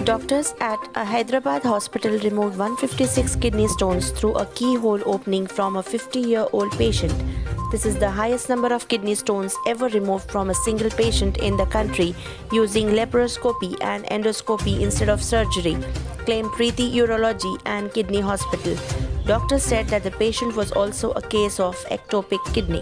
Doctors at a Hyderabad hospital removed 156 kidney stones through a keyhole opening from a 50-year-old patient. This is the highest number of kidney stones ever removed from a single patient in the country using laparoscopy and endoscopy instead of surgery, claimed Preeti Urology and Kidney Hospital. Doctors said that the patient was also a case of ectopic kidney.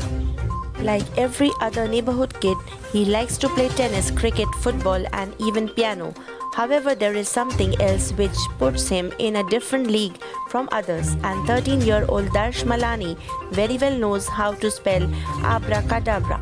Like every other neighborhood kid, he likes to play tennis, cricket, football, and even piano. However, there is something else which puts him in a different league from others, and 13-year-old Darsh Malani very well knows how to spell abracadabra.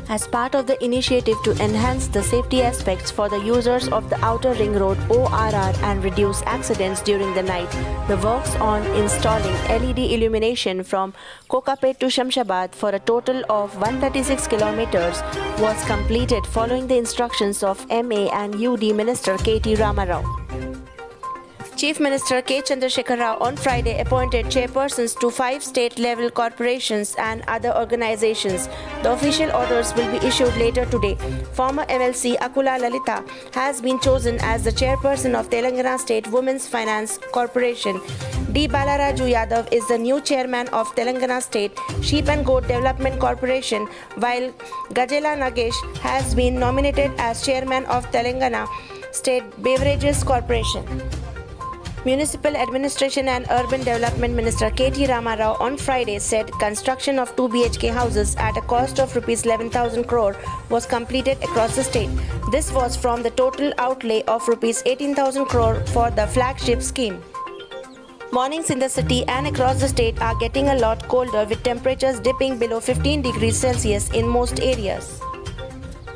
As part of the initiative to enhance the safety aspects for the users of the Outer Ring Road ORR and reduce accidents during the night, the works on installing LED illumination from Kokapet to Shamshabad for a total of 136 kilometers was completed following the instructions of MA and UD Minister K.T. Ramarao. Chief Minister K. Chandrasekhar Rao on Friday appointed chairpersons to 5 state-level corporations and other organizations. The official orders will be issued later today. Former MLC Akula Lalita has been chosen as the chairperson of Telangana State Women's Finance Corporation. D. Balaraju Yadav is the new chairman of Telangana State Sheep and Goat Development Corporation, while Gajela Nagesh has been nominated as chairman of Telangana State Beverages Corporation. Municipal Administration and Urban Development Minister K.T. Ramarao on Friday said construction of 2 BHK houses at a cost of Rs 11,000 crore was completed across the state. This was from the total outlay of Rs 18,000 crore for the flagship scheme. Mornings in the city and across the state are getting a lot colder, with temperatures dipping below 15 degrees Celsius in most areas.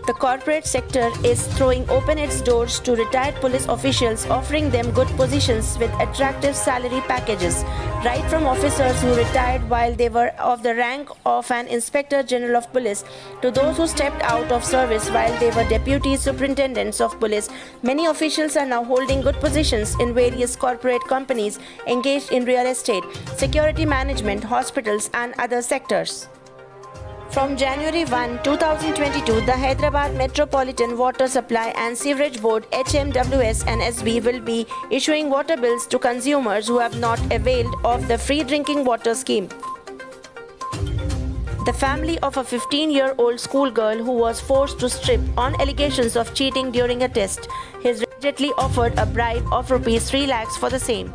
The corporate sector is throwing open its doors to retired police officials, offering them good positions with attractive salary packages, right from officers who retired while they were of the rank of an Inspector General of Police to those who stepped out of service while they were Deputy Superintendents of Police. Many officials are now holding good positions in various corporate companies engaged in real estate, security management, hospitals, and other sectors. From January 1, 2022, the Hyderabad Metropolitan Water Supply and Sewerage Board HMWS and SB will be issuing water bills to consumers who have not availed of the free drinking water scheme. The family of a 15-year-old schoolgirl who was forced to strip on allegations of cheating during a test has immediately offered a bribe of Rs 3 lakhs for the same.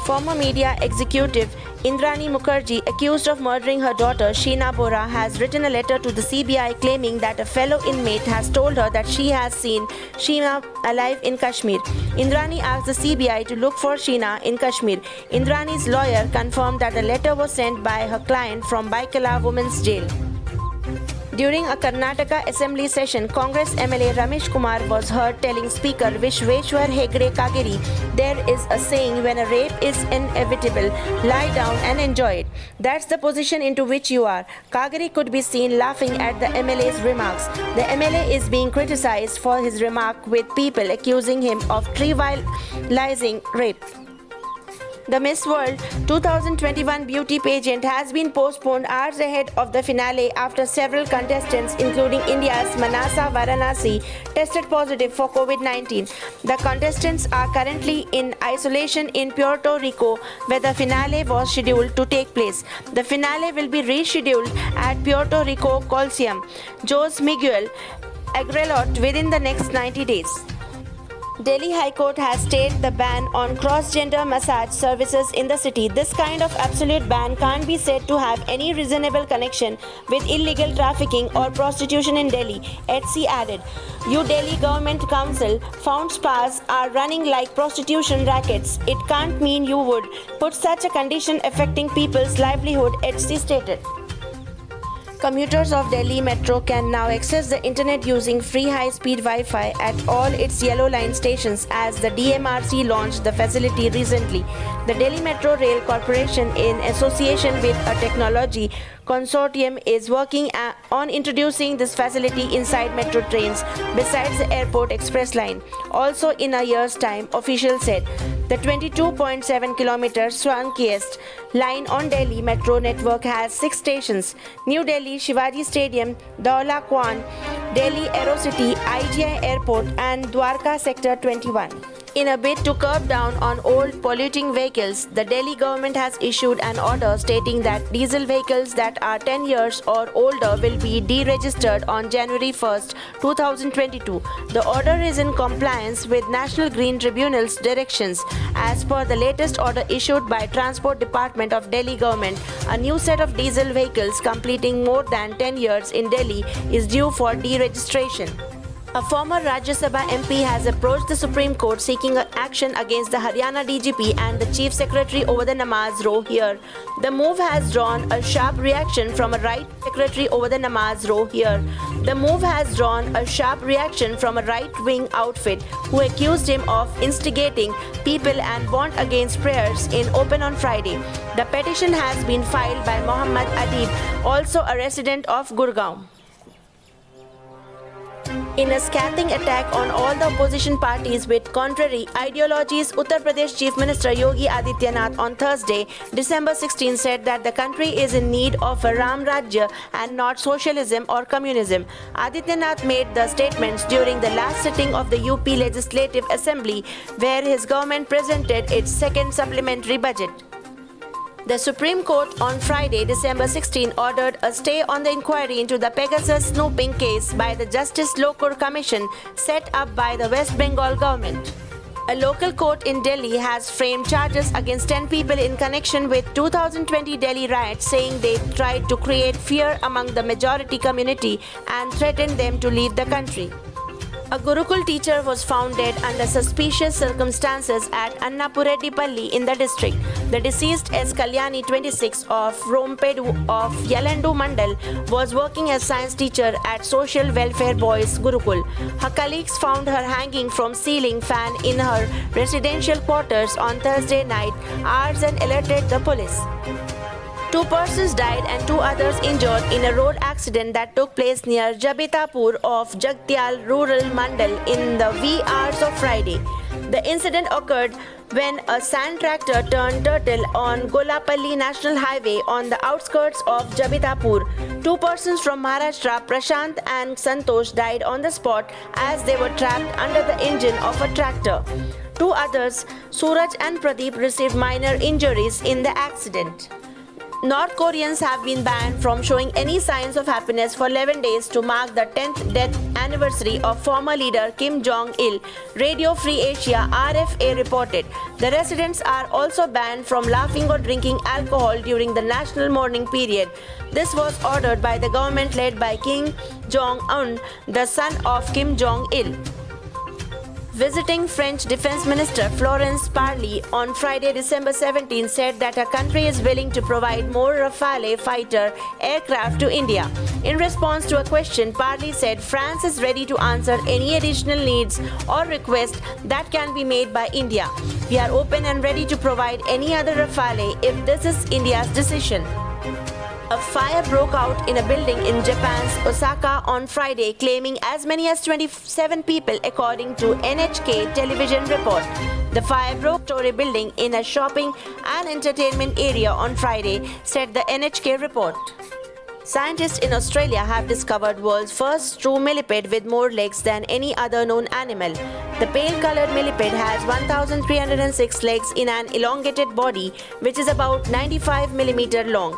Former media executive Indrani Mukherjee, accused of murdering her daughter Sheena Bora, has written a letter to the CBI claiming that a fellow inmate has told her that she has seen Sheena alive in Kashmir. Indrani asked the CBI to look for Sheena in Kashmir. Indrani's lawyer confirmed that the letter was sent by her client from Baikala Women's Jail. During a Karnataka Assembly session, Congress MLA Ramesh Kumar was heard telling Speaker Vishweshwar Hegde Kageri, "There is a saying, when a rape is inevitable, lie down and enjoy it. That's the position into which you are." Kageri could be seen laughing at the MLA's remarks. The MLA is being criticized for his remark, with people accusing him of trivializing rape. The Miss World 2021 beauty pageant has been postponed hours ahead of the finale after several contestants, including India's Manasa Varanasi, tested positive for COVID-19. The contestants are currently in isolation in Puerto Rico, where the finale was scheduled to take place. The finale will be rescheduled at Puerto Rico Coliseum Jose Miguel Agrelot within the next 90 days. Delhi High Court has stayed the ban on cross-gender massage services in the city. This kind of absolute ban can't be said to have any reasonable connection with illegal trafficking or prostitution in Delhi, HC added. New Delhi Government Council found spas are running like prostitution rackets. It can't mean you would put such a condition affecting people's livelihood, HC stated. Commuters of Delhi Metro can now access the internet using free high-speed Wi-Fi at all its Yellow Line stations, as the DMRC launched the facility recently. The Delhi Metro Rail Corporation, in association with a technology consortium, is working on introducing this facility inside metro trains besides the airport express line. Also in a year's time, officials said. The 22.7 km Swankiest line on Delhi Metro network has 6 stations: New Delhi, Shivaji Stadium, Daula Kwan, Delhi Aerocity, IGI Airport and Dwarka Sector 21. In a bid to curb down on old polluting vehicles, the Delhi government has issued an order stating that diesel vehicles that are 10 years or older will be deregistered on January 1, 2022. The order is in compliance with National Green Tribunal's directions. As per the latest order issued by Transport Department of Delhi government, a new set of diesel vehicles completing more than 10 years in Delhi is due for deregistration. A former Rajya Sabha MP has approached the Supreme Court seeking action against the Haryana DGP and the Chief Secretary over the Namaz row here. The move has drawn a sharp reaction from a right-wing outfit who accused him of instigating people and warned against prayers in Open on Friday. The petition has been filed by Mohammad Adib, also a resident of Gurgaon. In a scathing attack on all the opposition parties with contrary ideologies, Uttar Pradesh Chief Minister Yogi Adityanath on Thursday, December 16, said that the country is in need of a Ram Rajya and not socialism or communism. Adityanath made the statements during the last sitting of the UP Legislative Assembly, where his government presented its second supplementary budget. The Supreme Court on Friday, December 16, ordered a stay on the inquiry into the Pegasus snooping case by the Justice Lokur Commission set up by the West Bengal government. A local court in Delhi has framed charges against 10 people in connection with 2020 Delhi riots, saying they tried to create fear among the majority community and threatened them to leave the country. A Gurukul teacher was found dead under suspicious circumstances at Annapureddypalli in the district. The deceased S. Kalyani, 26, of Rompedu of Yalandu Mandal, was working as science teacher at Social Welfare Boys Gurukul. Her colleagues found her hanging from ceiling fan in her residential quarters on Thursday night hours and alerted the police. 2 persons died and 2 others injured in a road accident that took place near Jabitapur of Jagtial Rural Mandal in the wee hours of Friday. The incident occurred when a sand tractor turned turtle on Golapalli National Highway on the outskirts of Jabitapur. 2 persons from Maharashtra, Prashant and Santosh, died on the spot as they were trapped under the engine of a tractor. 2 others, Suraj and Pradeep, received minor injuries in the accident. North Koreans have been banned from showing any signs of happiness for 11 days to mark the 10th death anniversary of former leader Kim Jong-il, Radio Free Asia RFA reported. The residents are also banned from laughing or drinking alcohol during the national mourning period. This was ordered by the government led by Kim Jong-un, the son of Kim Jong-il. Visiting French Defense Minister Florence Parly on Friday, December 17, said that her country is willing to provide more Rafale fighter aircraft to India. In response to a question, Parly said France is ready to answer any additional needs or requests that can be made by India. We are open and ready to provide any other Rafale if this is India's decision. A fire broke out in a building in Japan's Osaka on Friday, claiming as many as 27 people, according to NHK television report. The fire broke story building in a shopping and entertainment area on Friday, said the NHK report. Scientists in Australia have discovered world's first true millipede with more legs than any other known animal. The pale-colored millipede has 1,306 legs in an elongated body, which is about 95 mm long.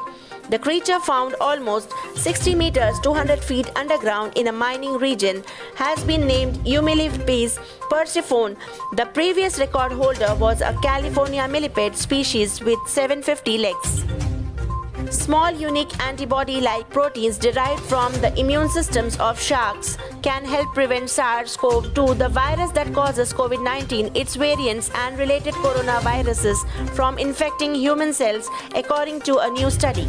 The creature, found almost 60 meters 200 feet underground in a mining region, has been named Eumillipes persephone. The previous record holder was a California millipede species with 750 legs. Small unique antibody-like proteins derived from the immune systems of sharks can help prevent SARS-CoV-2, the virus that causes COVID-19, its variants and related coronaviruses from infecting human cells, according to a new study.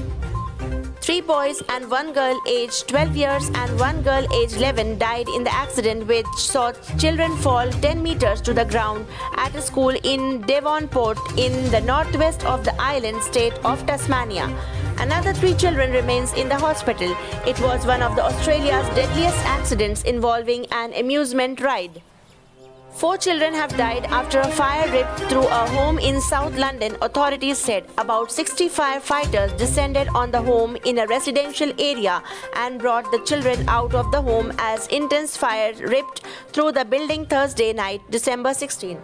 3 boys and 1 girl aged 12 years and 1 girl aged 11 died in the accident which saw children fall 10 meters to the ground at a school in Devonport in the northwest of the island state of Tasmania. Another 3 children remains in the hospital. It was one of Australia's deadliest accidents involving an amusement ride. 4 children have died after a fire ripped through a home in South London, authorities said. About 60 firefighters descended on the home in a residential area and brought the children out of the home as intense fire ripped through the building Thursday night, December 16.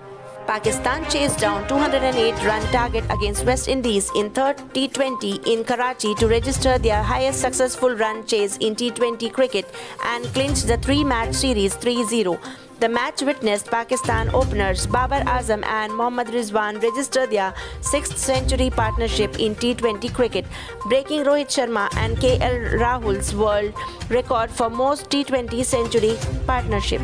Pakistan chased down 208-run target against West Indies in third T20 in Karachi to register their highest successful run chase in T20 cricket and clinch the three-match series 3-0. The match witnessed Pakistan openers Babar Azam and Mohammad Rizwan register their sixth century partnership in T20 cricket, breaking Rohit Sharma and KL Rahul's world record for most T20 century partnership.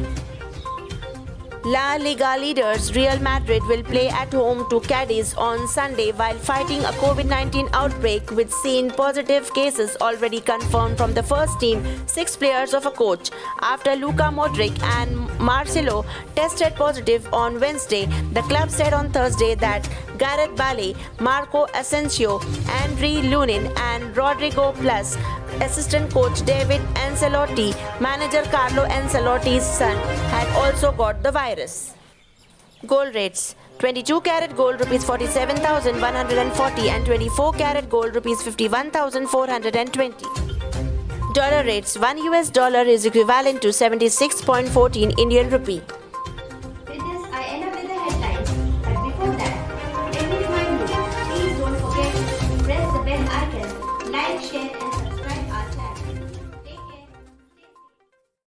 La Liga leaders Real Madrid will play at home to Cadiz on Sunday while fighting a COVID-19 outbreak with seen positive cases already confirmed from the first team, 6 players of a coach. After Luka Modric and Marcelo tested positive on Wednesday, the club said on Thursday that Gareth Bale, Marco Asensio, Andre Lunin and Rodrigo plus assistant coach David Ancelotti, manager Carlo Ancelotti's son, had also got the virus. Gold rates: 22 carat gold rupees 47,140 and 24 carat gold rupees 51,420. Dollar rates: $1 US is equivalent to 76.14 Indian rupee.